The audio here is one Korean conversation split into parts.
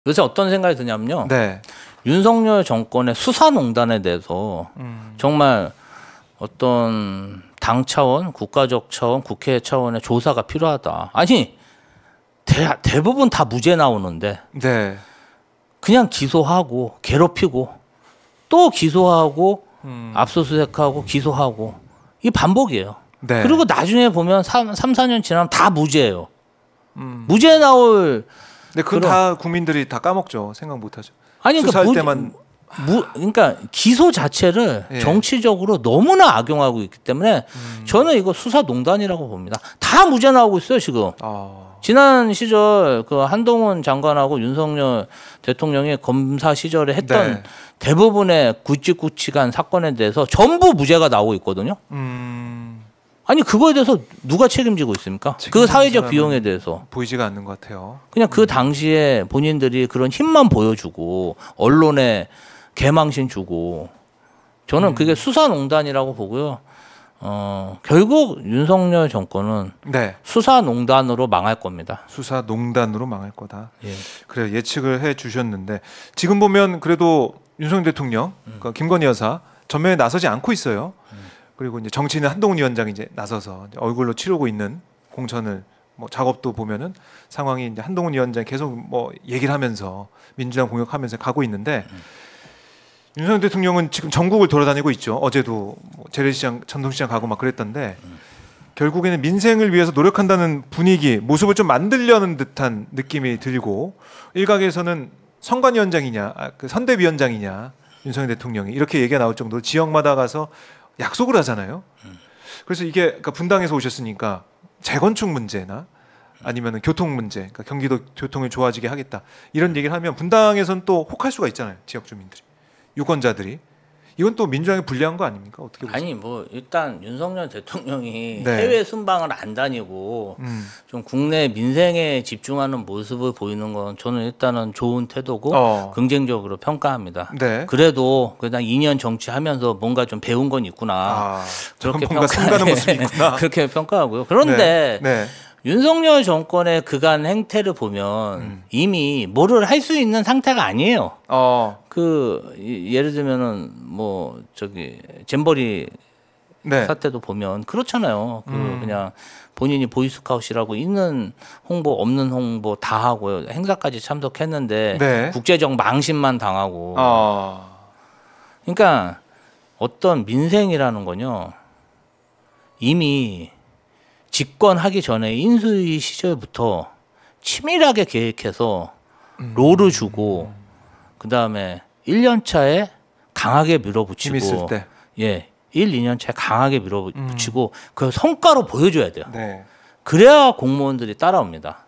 요새 어떤 생각이 드냐면요. 네. 윤석열 정권의 수사농단에 대해서 정말 어떤 당 차원, 국가적 차원, 국회 차원의 조사가 필요하다. 아니 대부분 다 무죄 나오는데 네. 그냥 기소하고 괴롭히고 또 기소하고 압수수색하고 기소하고 이 반복이에요. 네. 그리고 나중에 보면 3, 4년 지나면 다 무죄예요. 무죄 나올 근데 그건 다 국민들이 다 까먹죠. 생각 못하죠. 아니 수사할 그러니까 때만 그러니까 기소 자체를 예. 정치적으로 너무나 악용하고 있기 때문에 저는 이거 수사농단이라고 봅니다. 다 무죄 나오고 있어요 지금. 지난 시절 그 한동훈 장관하고 윤석열 대통령이 검사 시절에 했던 네. 대부분의 굵직굵직한 사건에 대해서 전부 무죄가 나오고 있거든요. 아니 그거에 대해서 누가 책임지고 있습니까? 그 사회적 비용에 대해서 보이지가 않는 것 같아요. 그냥 그 당시에 본인들이 그런 힘만 보여주고 언론에 개망신 주고 저는 그게 수사농단이라고 보고요. 결국 윤석열 정권은 네. 수사농단으로 망할 겁니다. 수사농단으로 망할 거다. 예. 그래 예측을 해 주셨는데 지금 보면 그래도 윤석열 대통령, 그러니까 김건희 여사 전면에 나서지 않고 있어요. 그리고 이제 정치인은 한동훈 위원장이 이제 나서서 이제 얼굴로 치르고 있는 공천을 뭐 작업도 보면은 상황이 이제 한동훈 위원장이 계속 뭐 얘기를 하면서 민주당 공격하면서 가고 있는데 윤석열 대통령은 지금 전국을 돌아다니고 있죠. 어제도 뭐 재래시장, 전통시장 가고 막 그랬던데 결국에는 민생을 위해서 노력한다는 분위기, 모습을 좀 만들려는 듯한 느낌이 들고 일각에서는 선관위원장이냐, 그 선대위원장이냐 윤석열 대통령이 이렇게 얘기가 나올 정도로 지역마다 가서 약속을 하잖아요. 그래서 이게 그러니까 분당에서 오셨으니까 재건축 문제나 아니면 교통 문제, 그러니까 경기도 교통이 좋아지게 하겠다 이런 얘기를 하면 분당에서는 또 혹할 수가 있잖아요. 지역 주민들이, 유권자들이. 이건 또 민주당에 불리한 거 아닙니까? 어떻게 보세요? 아니 뭐 일단 윤석열 대통령이 네. 해외 순방을 안 다니고 좀 국내 민생에 집중하는 모습을 보이는 건 저는 일단은 좋은 태도고 긍정적으로 평가합니다. 네. 그래도 그냥 2년 정치하면서 뭔가 좀 배운 건 있구나. 그렇게 뭔가 생각하는 모습이 있구나. 그렇게 평가하고요. 그런데 네. 윤석열 정권의 그간 행태를 보면 이미 뭐를 할 수 있는 상태가 아니에요. 예를 들면은 뭐 저기 잼버리 네. 사태도 보면 그렇잖아요. 그냥 본인이 보이스카웃이라고 있는 홍보 없는 홍보 다 하고요. 행사까지 참석했는데 네. 국제적 망신만 당하고. 그러니까 어떤 민생이라는 건요. 이미 집권하기 전에 인수위 시절부터 치밀하게 계획해서 롤을 주고 그다음에 1년 차에 강하게 밀어붙이고 있을 때. 예. 1, 2년 차에 강하게 밀어붙이고 그 성과로 보여줘야 돼요. 네. 그래야 공무원들이 따라옵니다.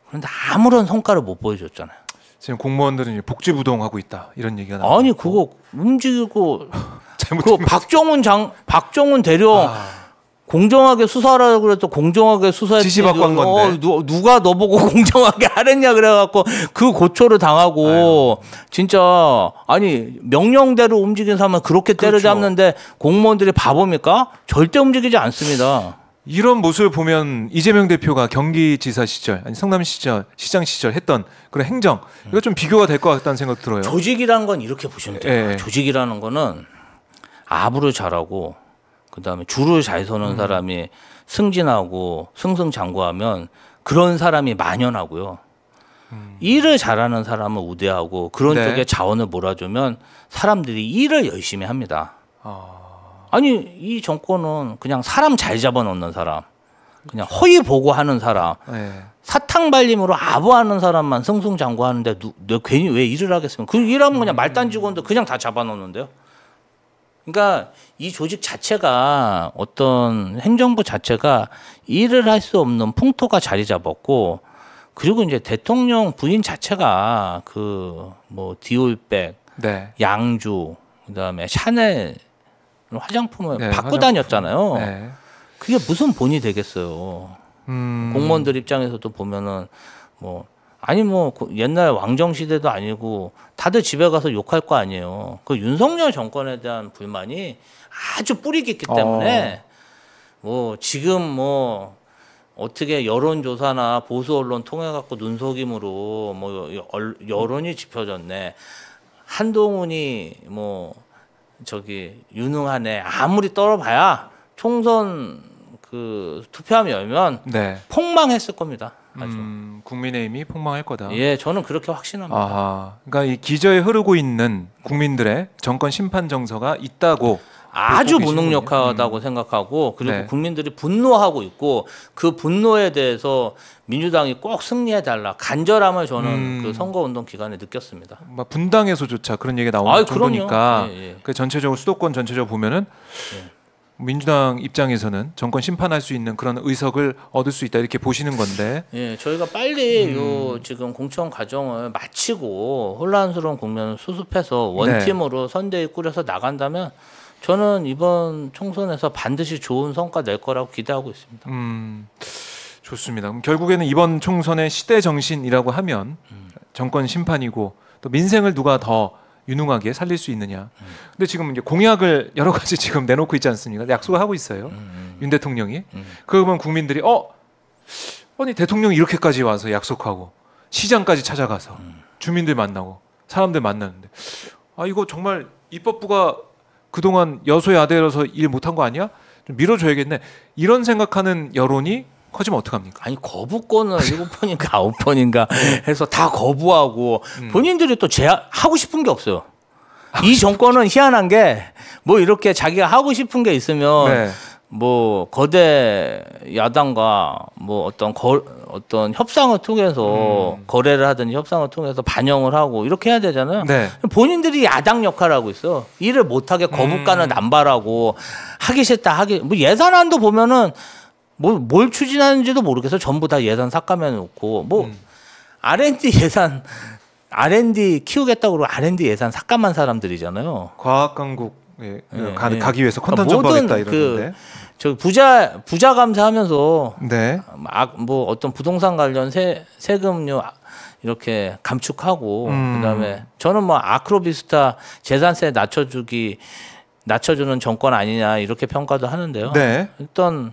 그런데 아무런 성과를 못 보여줬잖아요. 지금 공무원들은 복지부동하고 있다 이런 얘기가 나오고. 아니 그거 움직이고 그 박정훈 대령 공정하게 수사하라고 그래도 공정하게 수사했지. 지시받고 한 건데. 누가 너보고 공정하게 하랬냐 그래갖고 그 고초를 당하고 진짜 아니 명령대로 움직이는 사람은 그렇게 때려잡는데 공무원들이 바보입니까? 절대 움직이지 않습니다. 이런 모습을 보면 이재명 대표가 경기지사 시절 아니 성남 시절 시장 시절 했던 그런 행정 이거 좀 비교가 될 것 같다는 생각 들어요. 조직이라는 건 이렇게 보시면 돼요. 예. 조직이라는 거는 아부를 잘하고 그다음에 줄을 잘 서는 사람이 승진하고 승승장구하면 그런 사람이 만연하고요. 일을 잘하는 사람은 우대하고 그런 네. 쪽에 자원을 몰아주면 사람들이 일을 열심히 합니다. 아니 이 정권은 그냥 사람 잘 잡아놓는 사람, 그냥 허위 보고하는 사람, 네. 사탕 발림으로 아부하는 사람만 승승장구하는데 너 괜히 왜 일을 하겠습니까? 그 일하면 그냥 말단 직원도 그냥 다 잡아놓는데요. 그러니까 이 조직 자체가 어떤 행정부 자체가 일을 할 수 없는 풍토가 자리 잡았고 그리고 이제 대통령 부인 자체가 그 뭐 디올백, 네. 양주, 그다음에 샤넬 화장품을 네, 받고 화장품. 다녔잖아요. 네. 그게 무슨 본이 되겠어요. 공무원들 입장에서도 보면은 뭐 아니 뭐 옛날 왕정 시대도 아니고 다들 집에 가서 욕할 거 아니에요. 그 윤석열 정권에 대한 불만이 아주 뿌리 깊기 때문에 뭐 지금 뭐 어떻게 여론조사나 보수 언론 통해 갖고 눈속임으로 뭐 여론이 짚혀졌네. 한동훈이 뭐 저기 유능하네. 아무리 떨어봐야 총선 그 투표함이 열면 네. 폭망했을 겁니다. 아주. 국민의힘이 폭망할 거다. 예, 저는 그렇게 확신합니다. 아하. 그러니까 이 기저에 흐르고 있는 국민들의 정권 심판 정서가 있다고 아주 보고 계시는군요. 무능력하다고 생각하고 그리고 네. 국민들이 분노하고 있고 그 분노에 대해서 민주당이 꼭 승리해달라 간절함을 저는 그 선거운동 기간에 느꼈습니다. 막 분당에서조차 그런 얘기가 나오는 아이, 정도니까 그럼요. 예, 예. 그 전체적으로 수도권 전체적으로 보면은 민주당 입장에서는 정권 심판할 수 있는 그런 의석을 얻을 수 있다 이렇게 보시는 건데. 예, 저희가 빨리 요 지금 공천 과정을 마치고 혼란스러운 국면을 수습해서 원팀으로 선대위 꾸려서 나간다면 저는 이번 총선에서 반드시 좋은 성과 낼 거라고 기대하고 있습니다. 좋습니다. 그럼 결국에는 이번 총선의 시대 정신이라고 하면 정권 심판이고 또 민생을 누가 더 유능하게 살릴 수 있느냐. 근데 지금 이제 공약을 여러 가지 지금 내놓고 있지 않습니까? 약속을 하고 있어요. 윤 대통령이. 그러면 국민들이 아니 대통령이 이렇게까지 와서 약속하고 시장까지 찾아가서 주민들 만나고 사람들 만나는데 이거 정말 입법부가 그동안 여소야대로서 일 못한 거 아니야? 좀 밀어줘야겠네. 이런 생각하는 여론이 커지면 어떡합니까? 아니 거부권을 7번인가 9번인가 해서 다 거부하고 본인들이 또 하고 싶은 게 없어요. 이 정권은 희한한 게 뭐 이렇게 자기가 하고 싶은 게 있으면 네. 뭐 거대 야당과 뭐 어떤 협상을 통해서 거래를 하든지 협상을 통해서 반영을 하고 이렇게 해야 되잖아요. 네. 본인들이 야당 역할을 하고 있어. 일을 못하게 거부감을 남발하고 하기 싫다 뭐 예산안도 보면은 뭘 추진하는지도 모르겠어요. 전부 다 예산 삭감해 놓고 뭐 R&D 예산 R&D 키우겠다고 그러고 R&D 예산 삭감한 사람들이잖아요. 과학 강국에 예, 가기 위해서 컨텐츠 그러니까 정보하겠다 모든 이러는데. 저 부자 감사하면서 네. 뭐 어떤 부동산 관련 세금료 이렇게 감축하고 그다음에 저는 뭐 아크로비스타 재산세 낮춰주는 정권 아니냐 이렇게 평가도 하는데요. 네. 일단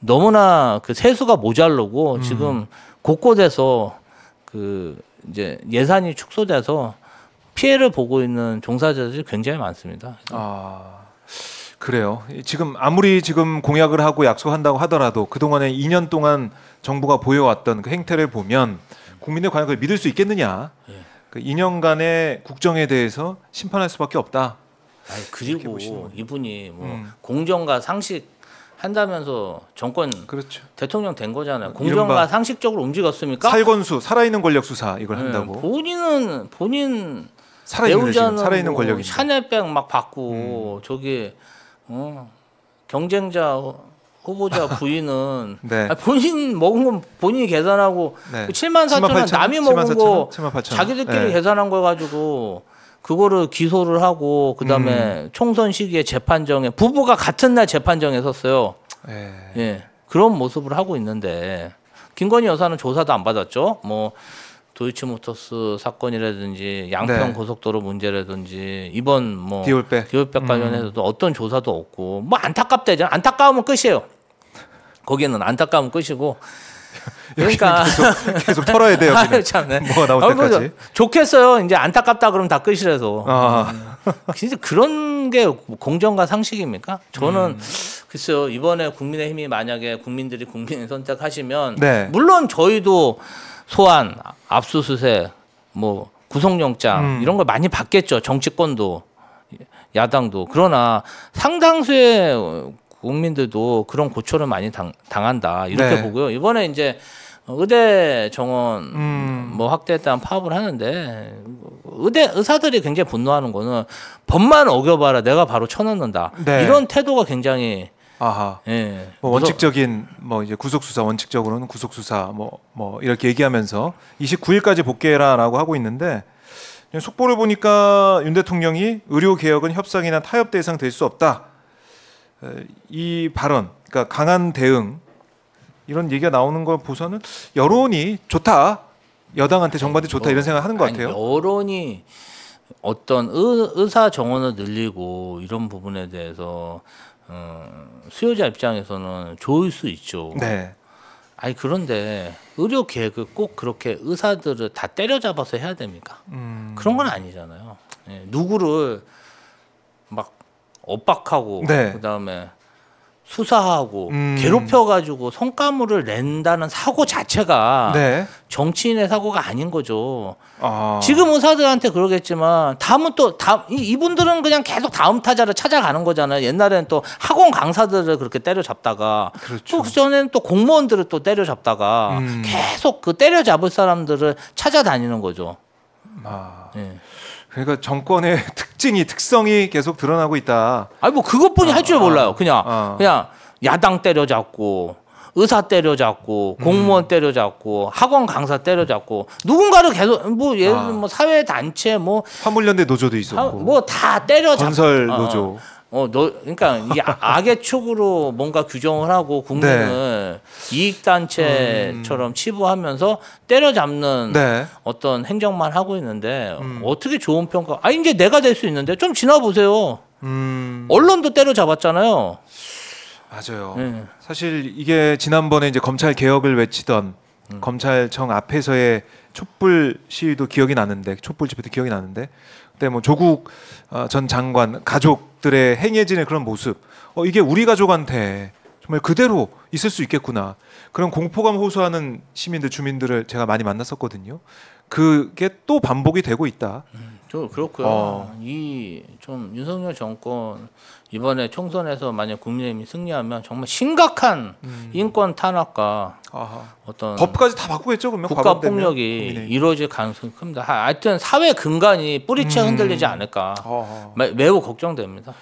너무나 그 세수가 모자르고 지금 곳곳에서 그 이제 예산이 축소돼서 피해를 보고 있는 종사자들이 굉장히 많습니다. 그래요. 지금 아무리 지금 공약을 하고 약속한다고 하더라도 그동안에 2년 동안 정부가 보여왔던 그 행태를 보면 국민들 과연 그걸 믿을 수 있겠느냐. 그 2년간의 국정에 대해서 심판할 수밖에 없다. 그리고 이분이 뭐 공정과 상식 한다면서 정권 그렇죠. 대통령 된 거잖아요. 공정과 이른바 상식적으로 움직였습니까? 살건수 살아있는 권력 수사 이걸 한다고. 본인 살아있는 지금 배우자는 살아있는 뭐 권력이. 샤넬백 막 받고 저기 경쟁자 후보자 부인은 네. 본인 먹은 건 본인이 계산하고 네. 7만 4천 원 남이 먹은 거 7만 8천 자기들끼리 네. 계산한 거 가지고 그거를 기소를 하고 그다음에 총선 시기에 재판정에 부부가 같은 날 재판정에 섰어요. 예. 그런 모습을 하고 있는데 김건희 여사는 조사도 안 받았죠. 뭐 도이치모터스 사건이라든지 양평 네. 고속도로 문제라든지 이번 뭐 디올백 관련해서도 어떤 조사도 없고 뭐 안타깝대잖아. 안타까우면 끝이에요. 거기는 안타까우면 끝이고. 그러니까 계속 털어야 돼요. 아유, 참네. 뭐가 나올 때까지. 좋겠어요. 이제 안타깝다 그러면 다 끝이라서. 아. 진짜 그런 게 공정과 상식입니까? 저는 글쎄요. 이번에 국민의힘이 만약에 국민들이 국민을 선택하시면 네. 물론 저희도 소환, 압수수색, 뭐 구속영장 이런 걸 많이 받겠죠. 정치권도 야당도. 그러나 상당수의 국민들도 그런 고초를 많이 당한다 이렇게 네. 보고요. 이번에 이제 의대 정원 뭐 확대에 대한 파업을 하는데 의사들이 굉장히 분노하는 거는 법만 어겨봐라 내가 바로 쳐넣는다 네. 이런 태도가 굉장히 아하. 예, 뭐 원칙적인 뭐 이제 구속 수사 원칙적으로는 구속 수사 뭐 이렇게 얘기하면서 29일까지 복귀해라라고 하고 있는데 속보를 보니까 윤 대통령이 의료 개혁은 협상이나 타협 대상 될 수 없다. 이 발언, 그러니까 강한 대응 이런 얘기가 나오는 걸 보서는 여론이 좋다, 여당한테 정부한테 좋다 이런 생각하는 것 같아요. 여론이 어떤 의사 정원을 늘리고 이런 부분에 대해서 수요자 입장에서는 좋을 수 있죠. 네. 아니 그런데 의료 계획을 꼭 그렇게 의사들을 다 때려잡아서 해야 됩니까? 그런 건 아니잖아요. 예, 누구를 막 엇박하고 네. 그다음에 수사하고 괴롭혀가지고 성과물을 낸다는 사고 자체가 네. 정치인의 사고가 아닌 거죠. 아. 지금 의사들한테 그러겠지만 다음은 또 이분들은 그냥 계속 다음 타자를 찾아가는 거잖아요. 옛날에는 또 학원 강사들을 그렇게 때려잡다가 그렇죠. 또 그전에는 또 공무원들을 또 때려잡다가 계속 그 때려잡을 사람들을 찾아다니는 거죠. 아. 예. 그러니까 정권의 특성이 계속 드러나고 있다. 아니 뭐 그것뿐이 할 줄 몰라요. 그냥 야당 때려잡고 의사 때려잡고 공무원 때려잡고 학원 강사 때려잡고 누군가를 계속 뭐 예를 들면 뭐 사회 단체 뭐 화물연대 노조도 있었고 뭐 다 때려잡고 건설 노조. 그러니까 이 악의 축으로 뭔가 규정을 하고 국민을 이익 단체처럼 치부하면서 때려잡는 네. 어떤 행정만 하고 있는데 어떻게 좋은 평가? 아 이제 내가 될 수 있는데 좀 지나 보세요. 언론도 때려잡았잖아요. 맞아요. 네. 사실 이게 지난번에 이제 검찰 개혁을 외치던 검찰청 앞에서의 촛불 시위도 기억이 나는데, 촛불 집회도 기억이 나는데, 그때 뭐 조국 전 장관 가족들의 행해지는 그런 모습, 이게 우리 가족한테 정말 그대로 있을 수 있겠구나, 그런 공포감 호소하는 시민들, 주민들을 제가 많이 만났었거든요. 그게 또 반복이 되고 있다. 저 그렇고요. 이 좀 윤석열 정권 이번에 총선에서 만약 국민의힘이 승리하면 정말 심각한 인권 탄압과 어떤 법까지 다 바꾸겠죠, 그러면 국가 폭력이 이루어질 가능성이 큽니다. 하여튼 사회 근간이 뿌리채 흔들리지 않을까 매우 걱정됩니다.